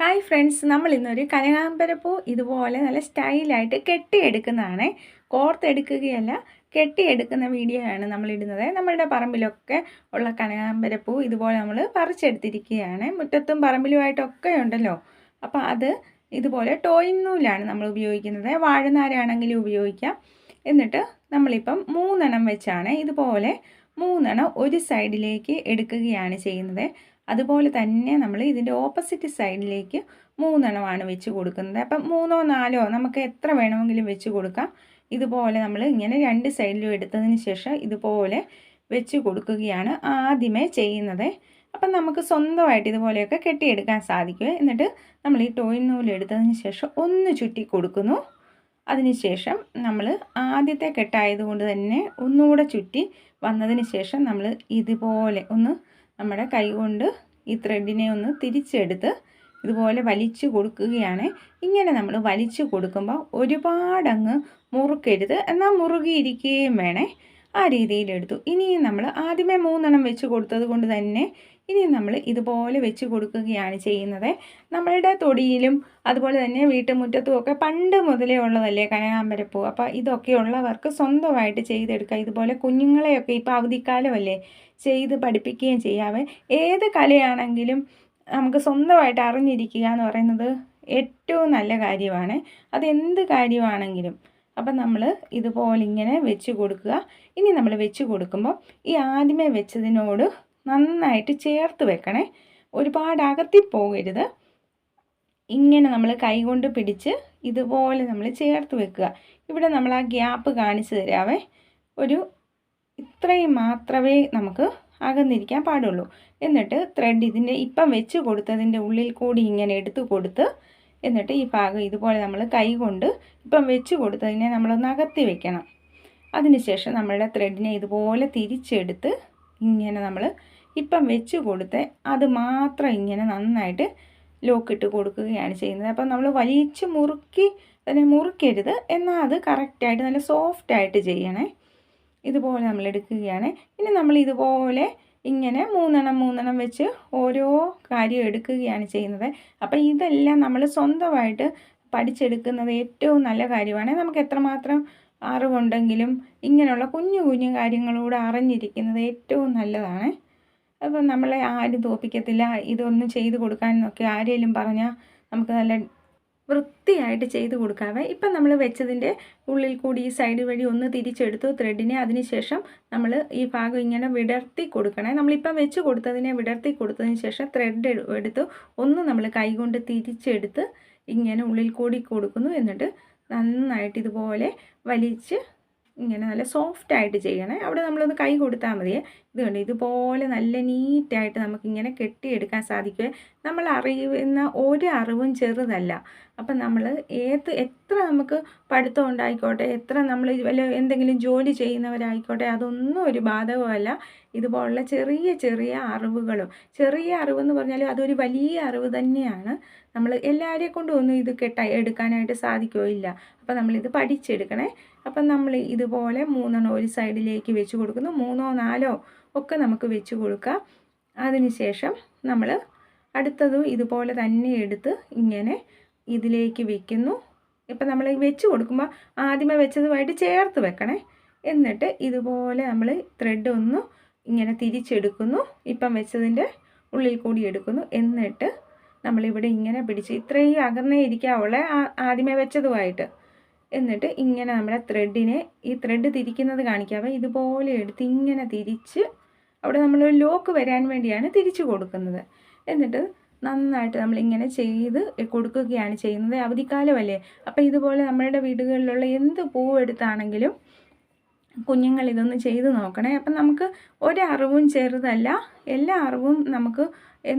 Hi friends, നമ്മൾ ഇന്നൊരു കനകാമ്പരപ്പൂ ഇതുപോലെ നല്ല സ്റ്റൈലായിട്ട് കെട്ടിയെടുക്കുന്നതാണ്. കോർത്തെടുക്കുകയല്ല, കെട്ടിയെടുക്കുന്ന വീഡിയോ ആണ് നമ്മളിടുന്നത്. നമ്മളുടെ പറമ്പിലൊക്കെ ഉള്ള കനകാമ്പരപ്പൂ ഇതുപോലെ നമ്മൾ പറിച്ചെടുത്തിരിക്കുകയാണ്. മുറ്റത്തും പറമ്പിലുമായിട്ടൊക്കെ ഉണ്ടല്ലോ. അപ്പോൾ അത് ഇതുപോലെ ടോയിൻ നൂലാണ് നമ്മൾ ഉപയോഗിക്കുന്നത്. വാഴനാരാണെങ്കിലും ഉപയോഗിക്കാം. എന്നിട്ട് നമ്മളിപ്പം 3 വെച്ചാണ് ഇതുപോലെ 3 ഒരു സൈഡിലേക്ക് എടുക്കുകയാണ് ചെയ്യുന്നത്. അതുപോലെ തന്നെ നമ്മൾ ഇതിൻ്റെ ഓപ്പോസിറ്റ് സൈഡിലേക്ക് 3 വെച്ച് കൊടുക്കുന്നത്. അപ്പം 3 4 നമുക്ക് എത്ര വേണമെങ്കിലും വെച്ച് കൊടുക്കാം. ഇതുപോലെ നമ്മൾ ഇങ്ങനെ 2 സൈഡിലും എടുത്തതിന് ശേഷം ഇതുപോലെ വെച്ച് കൊടുക്കുകയാണ് ആദ്യമേ ചെയ്യുന്നത്. അപ്പം നമുക്ക് സ്വന്തമായിട്ട് ഇതുപോലെയൊക്കെ കെട്ടിയെടുക്കാൻ സാധിക്കും. എന്നിട്ട് നമ്മൾ ഈ ടോയിൻ നൂല് എടുത്തതിന് ശേഷം ഒന്ന് ചുറ്റി കൊടുക്കുന്നു. അതിനുശേഷം നമ്മൾ ആദ്യത്തെ കെട്ടായതുകൊണ്ട് തന്നെ ഒന്നുകൂടെ ചുറ്റി വന്നതിന് ശേഷം നമ്മൾ ഇതുപോലെ ഒന്ന് നമ്മുടെ കൈ കൊണ്ട് ഈ ത്രെഡിനെ ഒന്ന് തിരിച്ചെടുത്ത് ഇതുപോലെ വലിച്ചു കൊടുക്കുകയാണ്. ഇങ്ങനെ നമ്മൾ വലിച്ചു കൊടുക്കുമ്പോൾ ഒരുപാടങ്ങ് മുറുക്കരുത്, എന്നാൽ മുറുകിയിരിക്കുകയും വേണേ. ആ രീതിയിലെടുത്തു. ഇനിയും നമ്മൾ ആദ്യമേ 3 വെച്ച് കൊടുത്തത് കൊണ്ട് തന്നെ ഇനി നമ്മൾ ഇതുപോലെ വെച്ച് കൊടുക്കുകയാണ് ചെയ്യുന്നത്. നമ്മളുടെ തൊടിയിലും അതുപോലെ തന്നെ വീട്ടുമുറ്റത്തും ഒക്കെ പണ്ട് മുതലേ ഉള്ളതല്ലേ കനകാമ്പരപ്പൂ. അപ്പോൾ ഇതൊക്കെ ഉള്ളവർക്ക് സ്വന്തമായിട്ട് ചെയ്തെടുക്കുക. ഇതുപോലെ കുഞ്ഞുങ്ങളെയൊക്കെ ഇപ്പോൾ അവധിക്കാലമല്ലേ, ചെയ്ത് പഠിപ്പിക്കുകയും ചെയ്യാവേ. ഏത് കലയാണെങ്കിലും നമുക്ക് സ്വന്തമായിട്ട് അറിഞ്ഞിരിക്കുക എന്ന് പറയുന്നത് ഏറ്റവും നല്ല കാര്യമാണ്. അതെന്ത് കാര്യമാണെങ്കിലും. അപ്പം നമ്മൾ ഇതുപോലെ ഇങ്ങനെ വെച്ച് കൊടുക്കുക. ഇനി നമ്മൾ വെച്ച് കൊടുക്കുമ്പോൾ ഈ ആദ്യമേ വെച്ചതിനോട് നന്നായിട്ട് ചേർത്ത് വെക്കണേ, ഒരുപാട് അകത്തി പോകരുത്. ഇങ്ങനെ നമ്മൾ കൈകൊണ്ട് പിടിച്ച് ഇതുപോലെ നമ്മൾ ചേർത്ത് വെക്കുക. ഇവിടെ നമ്മൾ ആ ഗ്യാപ്പ് കാണിച്ചു തരാവേ. ഒരു ഇത്രയും മാത്രമേ നമുക്ക് അകന്നിരിക്കാൻ പാടുള്ളൂ. എന്നിട്ട് ത്രെഡ് ഇതിൻ്റെ ഇപ്പം വെച്ച് കൊടുത്തതിൻ്റെ ഉള്ളിൽ കൂടി ഇങ്ങനെ എടുത്ത് കൊടുത്ത് എന്നിട്ട് ഈ ഭാഗം ഇതുപോലെ നമ്മൾ കൈ കൊണ്ട് ഇപ്പം വെച്ച് കൊടുത്തതിനെ നമ്മളൊന്ന് അകത്തി വെക്കണം. അതിനുശേഷം നമ്മളുടെ ത്രെഡിനെ ഇതുപോലെ തിരിച്ചെടുത്ത് ഇങ്ങനെ നമ്മൾ ഇപ്പം വെച്ച് കൊടുത്ത് അത് മാത്രം ഇങ്ങനെ നന്നായിട്ട് ലോക്കിട്ട് കൊടുക്കുകയാണ് ചെയ്യുന്നത്. അപ്പം നമ്മൾ വലിച്ച് മുറുക്കി തന്നെ മുറുക്കരുത്, എന്നാൽ അത് കറക്റ്റായിട്ട് നല്ല സോഫ്റ്റായിട്ട് ചെയ്യണേ. ഇതുപോലെ നമ്മൾ എടുക്കുകയാണ്. ഇനി നമ്മൾ ഇതുപോലെ ഇങ്ങനെ 3 വെച്ച് ഓരോ കാര്യം എടുക്കുകയാണ് ചെയ്യുന്നത്. അപ്പം ഇതെല്ലാം നമ്മൾ സ്വന്തമായിട്ട് പഠിച്ചെടുക്കുന്നത് ഏറ്റവും നല്ല കാര്യമാണ്. നമുക്ക് എത്രമാത്രം അറിവുണ്ടെങ്കിലും ഇങ്ങനെയുള്ള കുഞ്ഞു കുഞ്ഞു കാര്യങ്ങളൂടെ അറിഞ്ഞിരിക്കുന്നത് ഏറ്റവും നല്ലതാണ്. അപ്പം നമ്മളെ ആരും തോൽപ്പിക്കത്തില്ല. ഇതൊന്നും ചെയ്ത് കൊടുക്കാനെന്നൊക്കെ ആരെങ്കിലും പറഞ്ഞാൽ നമുക്ക് നല്ല വൃത്തിയായിട്ട് ചെയ്ത് കൊടുക്കാവേ. ഇപ്പം നമ്മൾ വെച്ചതിൻ്റെ ഉള്ളിൽ കൂടി ഈ സൈഡ് വഴി ഒന്ന് തിരിച്ചെടുത്തു ത്രെഡിനെ. അതിനുശേഷം നമ്മൾ ഈ ഭാഗം ഇങ്ങനെ വിടർത്തി കൊടുക്കണേ. നമ്മളിപ്പം വെച്ച് കൊടുത്തതിനെ വിടർത്തി കൊടുത്തതിന് ശേഷം ത്രെഡ് എടുത്ത് ഒന്ന് നമ്മൾ കൈകൊണ്ട് തിരിച്ചെടുത്ത് ഇങ്ങനെ ഉള്ളിൽ കൂടി കൊടുക്കുന്നു. എന്നിട്ട് നന്നായിട്ട് ഇതുപോലെ വലിച്ച് ഇങ്ങനെ നല്ല സോഫ്റ്റായിട്ട് ചെയ്യണേ. അവിടെ നമ്മളൊന്ന് കൈ കൊടുത്താൽ മതിയേ. ഇതുകൊണ്ട് ഇതുപോലെ നല്ല നീറ്റായിട്ട് നമുക്കിങ്ങനെ കെട്ടിയെടുക്കാൻ സാധിക്കുമേ. നമ്മൾ അറിയുന്ന ഒരു അറിവും ചെറുതല്ല. അപ്പം നമ്മൾ എത്ര നമുക്ക് പഠിത്തം ഉണ്ടായിക്കോട്ടെ, എത്ര നമ്മൾ വല്ല എന്തെങ്കിലും ജോലി ചെയ്യുന്നവരായിക്കോട്ടെ, അതൊന്നും ഒരു ബാധകമല്ല. ഇതുപോലുള്ള ചെറിയ ചെറിയ അറിവുകളും, ചെറിയ അറിവെന്ന് പറഞ്ഞാൽ അതൊരു വലിയ അറിവ് തന്നെയാണ്. നമ്മൾ എല്ലാവരെ കൊണ്ടും ഒന്നും ഇത് എടുക്കാനായിട്ട് സാധിക്കുകയോ ഇല്ല. അപ്പം നമ്മളിത് പഠിച്ചെടുക്കണേ. അപ്പം നമ്മൾ ഇതുപോലെ 3 ഒരു സൈഡിലേക്ക് വെച്ച് കൊടുക്കുന്നു. 3 4 ഒക്കെ നമുക്ക് വെച്ച് കൊടുക്കാം. അതിനുശേഷം നമ്മൾ അടുത്തതും ഇതുപോലെ തന്നെ എടുത്ത് ഇങ്ങനെ ഇതിലേക്ക് വെക്കുന്നു. ഇപ്പം നമ്മൾ വെച്ച് കൊടുക്കുമ്പോൾ ആദ്യമേ വെച്ചതുമായിട്ട് ചേർത്ത് വെക്കണേ. എന്നിട്ട് ഇതുപോലെ നമ്മൾ ത്രെഡ് ഒന്ന് ഇങ്ങനെ തിരിച്ചെടുക്കുന്നു. ഇപ്പം വെച്ചതിൻ്റെ ഉള്ളിൽ കൂടി എടുക്കുന്നു. എന്നിട്ട് നമ്മളിവിടെ ഇങ്ങനെ പിടിച്ച് ഇത്രയും അകന്നേ ഇരിക്കാവുള്ള ആദ്യമേ വെച്ചതുമായിട്ട്. എന്നിട്ട് ഇങ്ങനെ നമ്മുടെ ത്രെഡിനെ ഈ ത്രെഡ് തിരിക്കുന്നത് കാണിക്കാവേ. ഇതുപോലെ എടുത്ത് ഇങ്ങനെ തിരിച്ച് അവിടെ നമ്മളൊരു ലോക്ക് വരാൻ വേണ്ടിയാണ് തിരിച്ചു കൊടുക്കുന്നത്. എന്നിട്ട് നന്നായിട്ട് നമ്മളിങ്ങനെ ചെയ്ത് കൊടുക്കുകയാണ് ചെയ്യുന്നത്. അവധിക്കാലമല്ലേ, അപ്പോൾ ഇതുപോലെ നമ്മളുടെ വീടുകളിലുള്ള എന്ത് പൂവെടുത്താണെങ്കിലും കുഞ്ഞുങ്ങൾ ഇതൊന്ന് ചെയ്ത് നോക്കണേ. അപ്പം നമുക്ക് ഒരറിവും ചെറുതല്ല, എല്ലാ അറിവും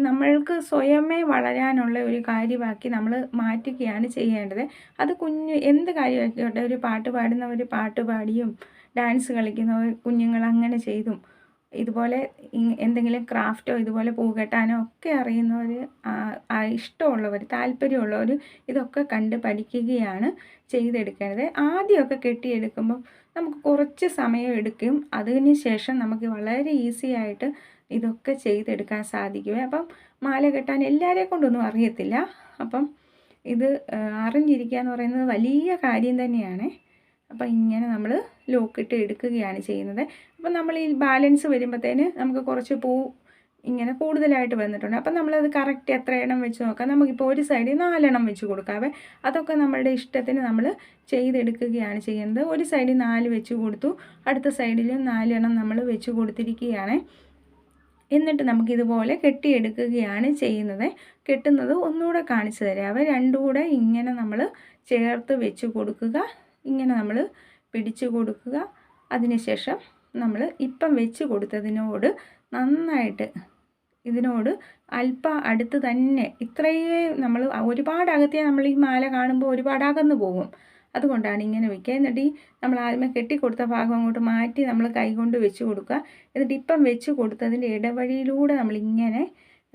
നമ്മൾക്ക് സ്വയമേ വളരാനുള്ള ഒരു കാര്യമാക്കി നമ്മൾ മാറ്റുകയാണ് ചെയ്യേണ്ടത്. അത് എന്ത് കാര്യമാക്കിയോട്ടെ, ഒരു പാട്ട് പാടുന്നവർ പാട്ട് പാടിയും ഡാൻസ് കളിക്കുന്നവർ കുഞ്ഞുങ്ങൾ അങ്ങനെ ചെയ്തും, ഇതുപോലെ എന്തെങ്കിലും ക്രാഫ്റ്റോ ഇതുപോലെ പൂ കെട്ടാനോ ഒക്കെ അറിയുന്നവർ, ഇഷ്ടമുള്ളവർ, താല്പര്യമുള്ളവർ ഇതൊക്കെ കണ്ട് പഠിക്കുകയാണ് ചെയ്തെടുക്കേണ്ടത്. ആദ്യമൊക്കെ കെട്ടിയെടുക്കുമ്പോൾ നമുക്ക് കുറച്ച് സമയം എടുക്കും. അതിന് ശേഷം നമുക്ക് വളരെ ഈസി ആയിട്ട് ഇതൊക്കെ ചെയ്തെടുക്കാൻ സാധിക്കും. അപ്പം മാല കെട്ടാൻ എല്ലാവരെ കൊണ്ടൊന്നും അറിയത്തില്ല. അപ്പം ഇത് അറിഞ്ഞിരിക്കുക എന്ന് പറയുന്നത് വലിയ കാര്യം തന്നെയാണ്. അപ്പം ഇങ്ങനെ നമ്മൾ ലോക്കിട്ട് എടുക്കുകയാണ് ചെയ്യുന്നത്. അപ്പം നമ്മൾ ഈ ബാലൻസ് വരുമ്പോഴത്തേന് നമുക്ക് കുറച്ച് പൂ ഇങ്ങനെ കൂടുതലായിട്ട് വന്നിട്ടുണ്ട്. അപ്പം നമ്മളത് കറക്റ്റ് എത്ര എണ്ണം വെച്ച് നോക്കാം. നമുക്കിപ്പോൾ ഒരു സൈഡിൽ 4 എണ്ണം വെച്ച് കൊടുക്കാവേ. അതൊക്കെ നമ്മളുടെ ഇഷ്ടത്തിന് നമ്മൾ ചെയ്തെടുക്കുകയാണ് ചെയ്യുന്നത്. ഒരു സൈഡിൽ 4 വെച്ച് കൊടുത്തു, അടുത്ത സൈഡിലും 4 എണ്ണം നമ്മൾ വെച്ച് കൊടുത്തിരിക്കുകയാണ്. എന്നിട്ട് നമുക്കിതുപോലെ കെട്ടിയെടുക്കുകയാണ് ചെയ്യുന്നത്. കെട്ടുന്നത് ഒന്നുകൂടെ കാണിച്ചു തരാവേ. രണ്ടും കൂടെ ഇങ്ങനെ നമ്മൾ ചേർത്ത് വെച്ച് കൊടുക്കുക, ഇങ്ങനെ നമ്മൾ പിടിച്ച് കൊടുക്കുക. അതിനുശേഷം നമ്മൾ ഇപ്പം വെച്ച് കൊടുത്തതിനോട് നന്നായിട്ട് ഇതിനോട് അല്പം അടുത്ത് തന്നെ, ഇത്രയേ നമ്മൾ ഒരുപാട് അകത്തിയാൽ നമ്മൾ ഈ മാല കാണുമ്പോൾ ഒരുപാട് അകന്നു പോകും. അതുകൊണ്ടാണ് ഇങ്ങനെ വയ്ക്കുക. എന്നിട്ട് നമ്മൾ ആദ്യമേ കെട്ടിക്കൊടുത്ത ഭാഗം അങ്ങോട്ട് മാറ്റി നമ്മൾ കൈകൊണ്ട് വെച്ച് കൊടുക്കുക. എന്നിട്ട് ഇപ്പം വെച്ച് കൊടുത്തതിൻ്റെ ഇടവഴിയിലൂടെ നമ്മളിങ്ങനെ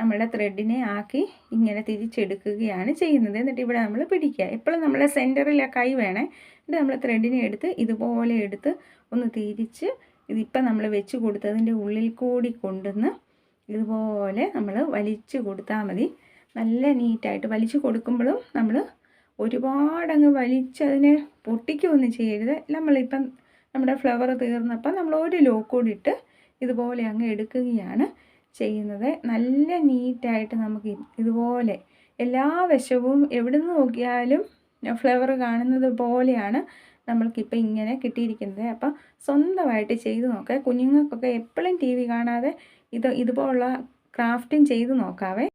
നമ്മുടെ ത്രെഡിനെ ആക്കി ഇങ്ങനെ തിരിച്ചെടുക്കുകയാണ് ചെയ്യുന്നത്. എന്നിട്ട് ഇവിടെ നമ്മൾ പിടിക്കുക. എപ്പോഴും നമ്മളെ സെൻറ്ററിൽ ആ കൈ വേണേ. എന്നിട്ട് നമ്മൾ ത്രെഡിനെ എടുത്ത് ഇതുപോലെ എടുത്ത് ഒന്ന് തിരിച്ച് ഇതിപ്പം നമ്മൾ വെച്ച് കൊടുത്തതിൻ്റെ ഉള്ളിൽ കൂടി കൊണ്ടുവന്ന് ഇതുപോലെ നമ്മൾ വലിച്ചു കൊടുത്താൽ മതി. നല്ല നീറ്റായിട്ട് വലിച്ചു കൊടുക്കുമ്പോഴും നമ്മൾ ഒരുപാടങ്ങ് വലിച്ചതിനെ പൊട്ടിക്കുകയൊന്നും ചെയ്യരുത്. നമ്മളിപ്പം നമ്മുടെ ഫ്ലവർ തീർന്നപ്പം നമ്മൾ ഒരു ലോക്ക് കൂടി ഇട്ട് ഇതുപോലെ അങ്ങ് എടുക്കുകയാണ് ചെയ്യുന്നത്. നല്ല നീറ്റായിട്ട് നമുക്ക് ഇതുപോലെ എല്ലാ വശവും എവിടെ നിന്ന് നോക്കിയാലും ഫ്ലവർ കാണുന്നത് പോലെയാണ് നമ്മൾക്കിപ്പോൾ ഇങ്ങനെ കിട്ടിയിരിക്കുന്നത്. അപ്പം സ്വന്തമായിട്ട് ചെയ്ത് നോക്കുക. കുഞ്ഞുങ്ങൾക്കൊക്കെ എപ്പോഴും TV കാണാതെ ഇതുപോലുള്ള ക്രാഫ്റ്റും ചെയ്ത് നോക്കാവേ.